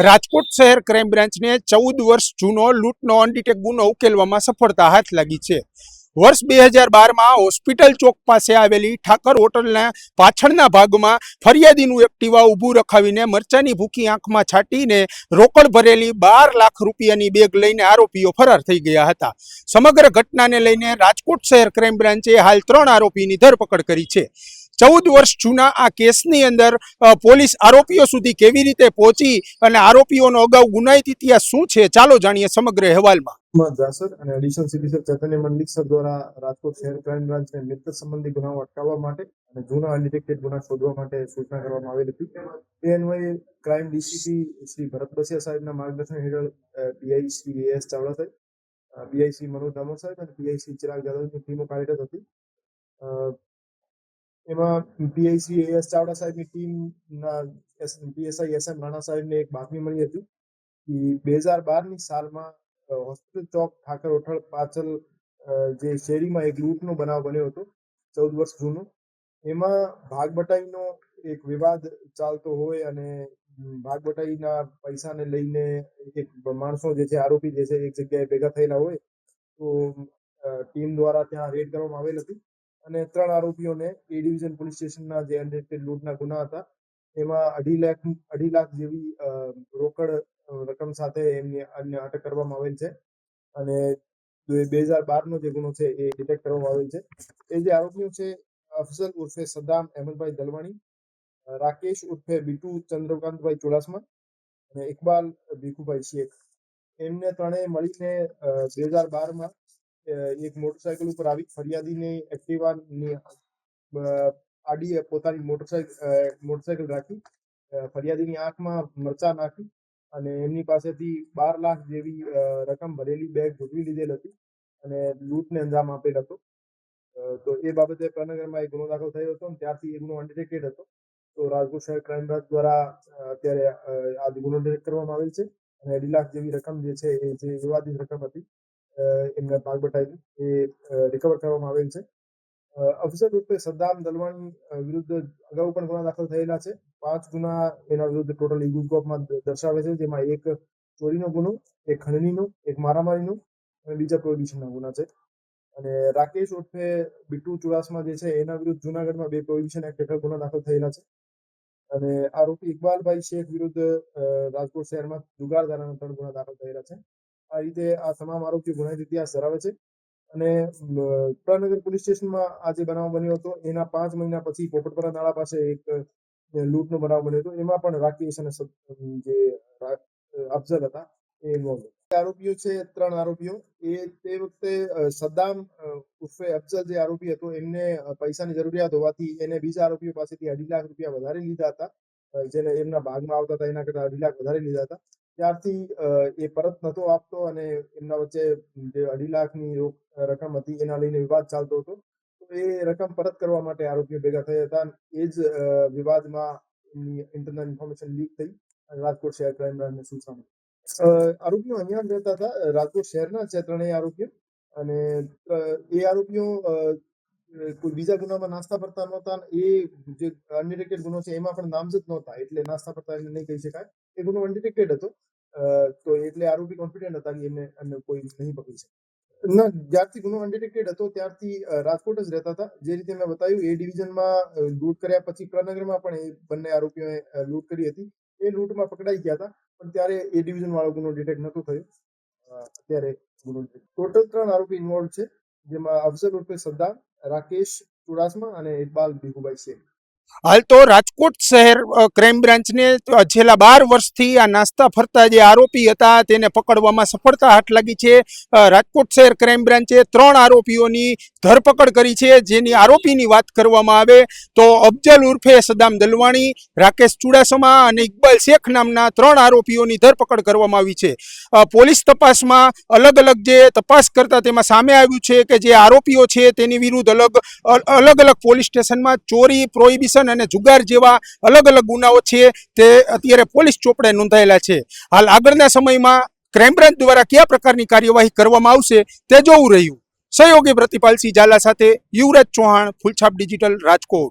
રાજકોટ શહેર ક્રાઇમ બ્રાન્ચને 14 વર્ષ જૂનો લૂંટનો અનડિટેક ગુનો ઉકેલવામાં સફળતા હાથ લાગી છે। વર્ષ 2012માં હોસ્પિટલ ચોક પાસે આવેલી ઠાકર હોટલના પાછળના ભાગમાં ફરિયાદીનું એક્ટિવા ઊભું રખાવીને મરચાની ભૂકી આંખમાં છાંટીને રોકડ ભરેલી 12 લાખ રૂપિયાની બેગ લઈને આરોપીઓ ફરાર થઈ ગયા હતા। સમગ્ર ઘટનાને લઈને રાજકોટ શહેર ક્રાઇમ બ્રાન્ચે હાલ 3 આરોપીની ધરપકડ કરી છે। 14 વર્ષ જૂના આ કેસની અંદર પોલીસ આરોપીઓ સુધી કેવી રીતે પહોંચી અને આરોપીઓનો અગાઉ ગુનાહિત ઇતિહાસ શું છે, ચાલો જાણીએ સમગ્ર અહેવાલમાં। જાસર અને એડિશનલ સીપી સર ચૈતન્ય મંડલિક સર દ્વારા રાજકોટ શહેર ક્રાઇમ બ્રાન્ચને મિલકત સંબંધી ગુનાઓ અટકાવવા માટે અને જૂના અનડિટેક્ટેડ ગુના શોધવા માટે સૂચના કરવામાં આવેલી હતી। તે અન્વયે ક્રાઇમ ડીસીપી શ્રી ભરત બસિયા સાહેબના માર્ગદર્શન હેઠળ પીઆઈ શ્રી એસ ચાવડા સાહેબ, પીઆઈ શ્રી મનોજ દામોર સાહેબ અને પીઆઈ શ્રી ચિરાગ જાદવની ટીમો કાર્યરત હતી। એમાં પીઆઈ શ્રી એસ ચાવડા સાહેબની ટીમના પીએસઆઈ એસ એમ રાણા સાહેબને એક બાતમી મળી હતી કે 2012ની સાલમાં હોસ્પિટલ ચોક ઠાકર હોટલ પાછળ જે શેરીમાં એક લૂંટનો બનાવ બન્યો હતો 14 વર્ષ જૂનો। એમાં ભાગબટાઈનો એક વિવાદ ચાલતો હોય અને ભાગબટાઈના પૈસાને લઈને એક માણસો જે છે, આરોપી જે છે, એક જગ્યાએ ભેગા થયેલા હોય તો ટીમ દ્વારા ત્યાં રેડ કરવામાં આવેલ હતી અને 3 આરોપીઓને એ ડિવિઝન પોલીસ સ્ટેશનના જે અનડિટેક્ટેડ લૂંટના ગુના હતા એમાં 2.5 લાખ જેવી રોકડ રકમ સાથે એમની અટક કરવામાં આવેલ છે અને 2012નો જે ગુનો છે એ ડિટેક્ટ કરવામાં આવેલ છે। એ જે આરોપીઓ છે અફઝલ ઉર્ફે સદ્દામ અહેમદભાઈ દલવાણી, રાકેશ ઉર્ફે બીટુ ચંદ્રકાંતભાઈ ચુડાસમા અને ઇકબાલ ભીખુભાઈ શેખ, એમને ત્રણેય મળીને 2012માં એક મોટરસાયકલ ઉપર આવી ફરિયાદીની એક્ટિવાની આડી પોતાની મોટરસાયકલ રાખી ફરિયાદીની આંખમાં મરચા નાખી અને એમની પાસેથી 12 લાખ જેવી રકમ ભરેલી બેગ ઝૂંટવી લીધેલ હતી અને લૂંટને અંજામ આપેલ હતો। તો એ બાબતે પ્રનગરમાં એક ગુનો દાખલ થયો હતો અને ત્યારથી એ ગુનો અનડિટેક્ટેડ હતો। તો રાજકોટ શહેર ક્રાઇમ બ્રાન્ચ દ્વારા અત્યારે આ ગુનો ડિટેક્ટ કરવામાં આવેલ છે અને 2 લાખ જેવી રકમ જે છે એ જે વિવાદિત રકમ હતી એમને ભાગબટાઈની એ રિકવર કરવામાં આવેલ છે। અફઝલ ઉર્ફે સદ્દામ દલવાણી વિરુદ્ધ અગાઉ પણ ગુના દાખલ થયેલા છે। 5 ગુના એના વિરુદ્ધ ટોટલ ઈગુકોપમાં દર્શાવે છે, જેમાં એક ચોરીનો ગુનો, એક ખંડણીનો, એક મારામારીનો અને બીજા પ્રોહિબિશનના ગુના છે। અને રાકેશ ઉર્ફે બીટુ ચુડાસમા જે છે એના વિરુદ્ધ જુનાગઢમાં 2 પ્રોહિબિશન એક્ટ હેઠળ ગુના દાખલ થયેલા છે અને આરોપી ઇકબાલભાઈ શેખ વિરુદ્ધ રાજકોટ શહેરમાં જુગાર ધારાના 3 ગુના દાખલ થયેલા છે। આ રીતે આ તમામ આરોપીઓ ગુનાહિત ઇતિહાસ ધરાવે છે અને પ્રનગર પોલીસ સ્ટેશનમાં આ જે બનાવ બન્યો હતો એના 5 મહિના પછી પોપટપરા નાળા પાસે એક લૂંટનો બનાવ બન્યો હતો, એમાં પણ રાકેશ અને જે અફઝલ હતા એ ઇન્વોલ્વ હતા। આરોપીઓ છે 3 આરોપીઓ, એ તે વખતે સદ્દામ ઉર્ફે અફઝલ જે આરોપી હતો એમને પૈસાની જરૂરિયાત હોવાથી એને બીજા આરોપીઓ પાસેથી 2.5 લાખ રૂપિયા વધારે લીધા હતા, જેને એમના ભાગમાં આવતા હતા એના કરતા 2.5 લાખ વધારે લીધા હતા। ત્યારથી એ પરત નતો આપતો અને એમના વચ્ચે જે 2.5 લાખની રકમ હતી એના લઈને વિવાદ ચાલતો હતો। તો એ રકમ પરત કરવા માટે આરોપીઓ ભેગા થયા હતા। એ જ વિવાદમાં એમની ઇન્ટરનલ ઇન્ફોર્મેશન લીક થઈ અને રાજકોટ શહેર ક્રાઇમ બ્રાન્ચને સૂચના મળી। આરોપીઓ અહીંયા જ રહેતા હતા, રાજકોટ શહેરના છે 3 આરોપીઓ અને એ આરોપીઓ કોઈ બીજા ગુનામાં નાસ્તા ફરતા નહોતા। એ જે અનડિટેક્ટેડ ગુનો છે એમાં પણ નામજદ નહોતા, એટલે નાસ્તા ફરતા એમને નહીં કહી શકાય, એ ગુનો અનડિટેક્ટેડ હતો। તો એટલે આરોપી કોન્ફિડન્ટ હતા કે એમને કોઈ નહીં પકડી શકે ના। જ્યારથી ગુનો અનડિટેક્ટેડ હતો ત્યારથી રાજકોટ જ રહેતા હતા। જે રીતે મેં બતાવ્યું, એ ડિવિઝનમાં લૂંટ કર્યા પછી પ્રનગરમાં પણ એ બંને આરોપીઓએ લૂંટ કરી હતી। એ લૂંટમાં પકડાઈ ગયા હતા પણ ત્યારે એ ડિવિઝન વાળો ગુનો ડિટેક્ટ નતો થયો। અત્યારે ગુનો ટોટલ 3 આરોપી ઇન્વોલ્વ છે, જેમાં અફઝલ ઉર્ફે સદ્દામ, રાકેશ ચુડાસમા અને ઇકબાલ ભીખુભાઈ શેખ। હાલ તો રાજકોટ શહેર ક્રાઇમ બ્રાન્ચને છેલ્લા 12 વર્ષથી આ નાસ્તા ફરતા જે આરોપી હતા તેને પકડવામાં સફળતા હાથ લાગી છે। રાજકોટ શહેર ક્રાઇમ બ્રાન્ચે 3 આરોપીઓની ધરપકડ કરી છે, જેની આરોપીની વાત કરવામાં આવે તો અફઝલ ઉર્ફે સદ્દામ દલવાણી, રાકેશ ચુડાસમા અને ઇકબાલ શેખ નામના 3 આરોપીઓની ધરપકડ કરવામાં આવી છે। પોલીસ તપાસમાં અલગ અલગ જે તપાસ કરતા તેમાં સામે આવ્યું છે કે જે આરોપીઓ છે તેની વિરુદ્ધ અલગ અલગ પોલીસ સ્ટેશનમાં ચોરી, પ્રોહિબિશન અને જુગાર જેવા અલગ અલગ ગુનાઓ છે તે અત્યારે પોલીસ ચોપડે નોંધાયેલા છે। હાલ આગળના સમયમાં ક્રાઇમ બ્રાન્ચ દ્વારા કયા પ્રકારની કાર્યવાહી કરવામાં આવશે તે જોવું રહ્યું। સહયોગી પ્રતિપાલસિંહ ઝાલા સાથે યુવરાજ ચૌહાણ, ફૂલછાપ ડિજિટલ, રાજકોટ।